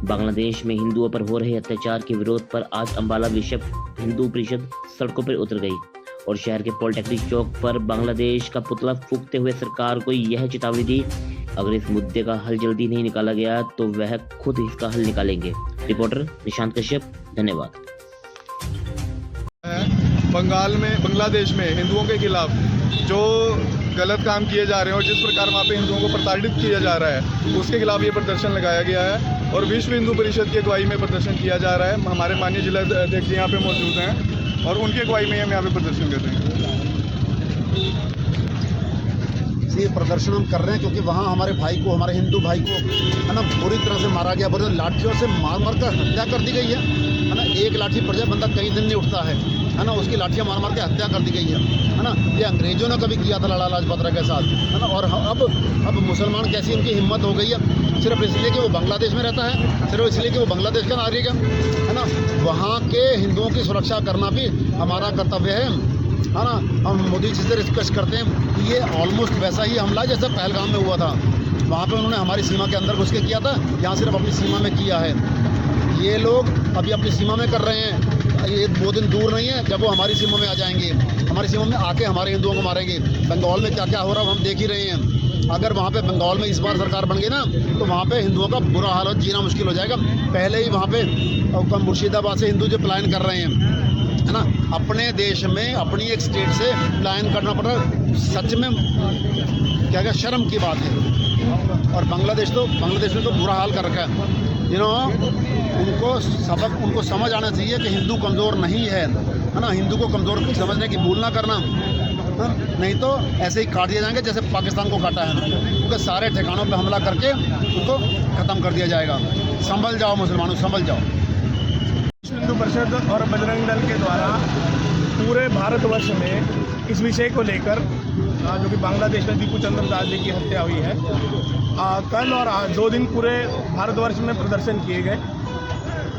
बांग्लादेश में हिंदुओं पर हो रहे अत्याचार के विरोध पर आज अंबाला विश्व हिंदू परिषद सड़कों पर उतर गई और शहर के पॉलिटेक्निक चौक पर बांग्लादेश का पुतला फूंकते हुए सरकार को यह चेतावनी दी, अगर इस मुद्दे का हल जल्दी नहीं निकाला गया तो वह खुद इसका हल निकालेंगे। रिपोर्टर निशांत कश्यप, धन्यवाद। बांग्लादेश में हिंदुओं के खिलाफ जो गलत काम किए जा रहे हैं और जिस प्रकार वहाँ पे हिंदुओं को प्रताड़ित किया जा रहा है, उसके खिलाफ ये प्रदर्शन लगाया गया है और विश्व हिंदू परिषद की अगुवाई में प्रदर्शन किया जा रहा है। हमारे माननीय जिला अध्यक्ष यहाँ पे मौजूद हैं और उनकी अगुवाई में हम यहाँ पे प्रदर्शन कर रहे हैं। ये प्रदर्शन हम कर रहे हैं क्योंकि वहाँ हमारे भाई को, हमारे हिंदू भाई को है ना बुरी तरह से मारा गया, बुरी लाठियों से मार कर हत्या कर दी गई है ना। एक लाठी पड़ जाए बंदा कई दिन नहीं उठता है ना, उसकी लाठियाँ मार के हत्या कर दी गई है ना। ये अंग्रेजों ने कभी किया था लाला लाजपत राय के साथ है ना। और अब मुसलमान कैसी उनकी हिम्मत हो गई है, सिर्फ इसलिए कि वो बांग्लादेश में रहता है, सिर्फ इसलिए कि वो बांग्लादेश का नागरिक है ना। वहाँ के हिंदुओं की सुरक्षा करना भी हमारा कर्तव्य है ना। हम मोदी जी से रिक्वेस्ट करते हैं कि ये ऑलमोस्ट वैसा ही हमला जैसा पहलगाम में हुआ था, वहाँ पे उन्होंने हमारी सीमा के अंदर घुस के किया था, यहाँ सिर्फ अपनी सीमा में किया है। ये लोग अभी अपनी सीमा में कर रहे हैं, ये 2 दिन दूर नहीं है जब वो हमारी सीमा में आ जाएंगे, हमारी सीमा में आके हमारे हिंदुओं को मारेंगे। बंगाल में क्या क्या हो रहा है हम देख ही रहे हैं। अगर वहाँ पे बंगाल में इस बार सरकार बन गई ना तो वहाँ पे हिंदुओं का बुरा हाल और जीना मुश्किल हो जाएगा। पहले ही वहाँ पे मुर्शिदाबाद से हिंदू जो पलायन कर रहे हैं है ना, अपने देश में अपनी एक स्टेट से पलायन करना पड़ रहा है, सच में क्या शर्म की बात है। और बांग्लादेश में तो बुरा हाल कर रखा है। उनको समझ आना चाहिए कि हिंदू कमज़ोर नहीं है ना। हिंदू को कमज़ोर समझने की भूल ना करना, नहीं तो ऐसे ही काट दिए जाएंगे जैसे पाकिस्तान को काटा है ना। उनके सारे ठिकानों पे हमला करके उनको ख़त्म कर दिया जाएगा। संभल जाओ मुसलमानों, संभल जाओ। हिंदू परिषद और बजरंग दल के द्वारा पूरे भारतवर्ष में इस विषय को लेकर जो कि बांग्लादेश में दीपू चंद्र दास जी की हत्या हुई है, कल और आज 2 दिन पूरे भारतवर्ष में प्रदर्शन किए गए।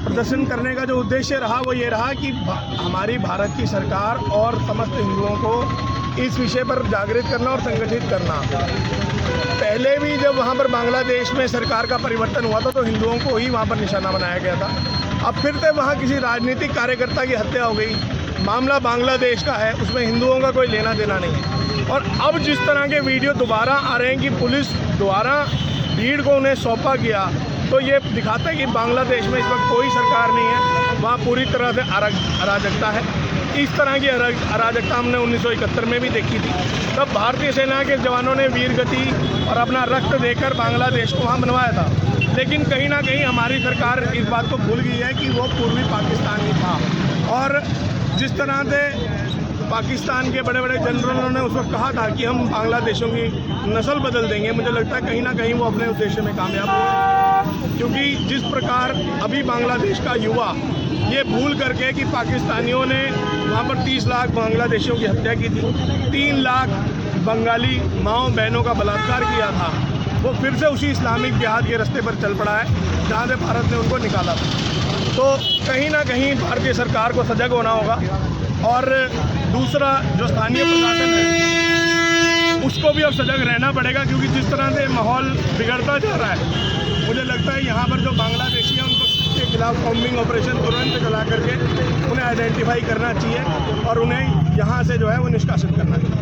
प्रदर्शन करने का जो उद्देश्य रहा वो ये रहा कि हमारी भारत की सरकार और समस्त हिंदुओं को इस विषय पर जागृत करना और संगठित करना। पहले भी जब वहाँ पर बांग्लादेश में सरकार का परिवर्तन हुआ था तो हिंदुओं को ही वहाँ पर निशाना बनाया गया था। अब फिर से वहाँ किसी राजनीतिक कार्यकर्ता की हत्या हो गई। मामला बांग्लादेश का है, उसमें हिंदुओं का कोई लेना देना नहीं है। और अब जिस तरह के वीडियो दोबारा आ रहे हैं कि पुलिस द्वारा भीड़ को उन्हें सौंपा गया, तो ये दिखाता है कि बांग्लादेश में इस वक्त कोई सरकार नहीं है, वहाँ पूरी तरह से अराजकता है। इस तरह की अराजकता हमने 1971 में भी देखी थी। तब भारतीय सेना के जवानों ने वीर गति और अपना रक्त देकर बांग्लादेश को वहाँ बनवाया था। लेकिन कहीं ना कहीं हमारी सरकार इस बात को भूल गई है कि वो पूर्वी पाकिस्तान ही था। और जिस तरह से पाकिस्तान के बड़े बड़े जनरलों ने उस वक्त कहा था कि हम बांग्लादेशों की नस्ल बदल देंगे, मुझे लगता है कहीं ना कहीं वो अपने उद्देश्य में कामयाब हुए। क्योंकि जिस प्रकार अभी बांग्लादेश का युवा ये भूल करके कि पाकिस्तानियों ने वहाँ पर 30 लाख बांग्लादेशियों की हत्या की थी, 3 लाख बंगाली माओ बहनों का बलात्कार किया था, वो फिर से उसी इस्लामिक जिहाद के रास्ते पर चल पड़ा है जहाँ से भारत ने उनको निकाला था। तो कहीं ना कहीं भारतीय सरकार को सजग होना होगा। और दूसरा जो स्थानीय प्रशासन है उसको भी अब सजग रहना पड़ेगा, क्योंकि जिस तरह से माहौल बिगड़ता जा रहा है, मुझे लगता है यहाँ पर जो बांग्लादेशी हैं उनको के खिलाफ कॉम्बिंग ऑपरेशन तुरंत चला करके उन्हें आइडेंटिफाई करना चाहिए और उन्हें यहाँ से जो है वो निष्कासित करना चाहिए।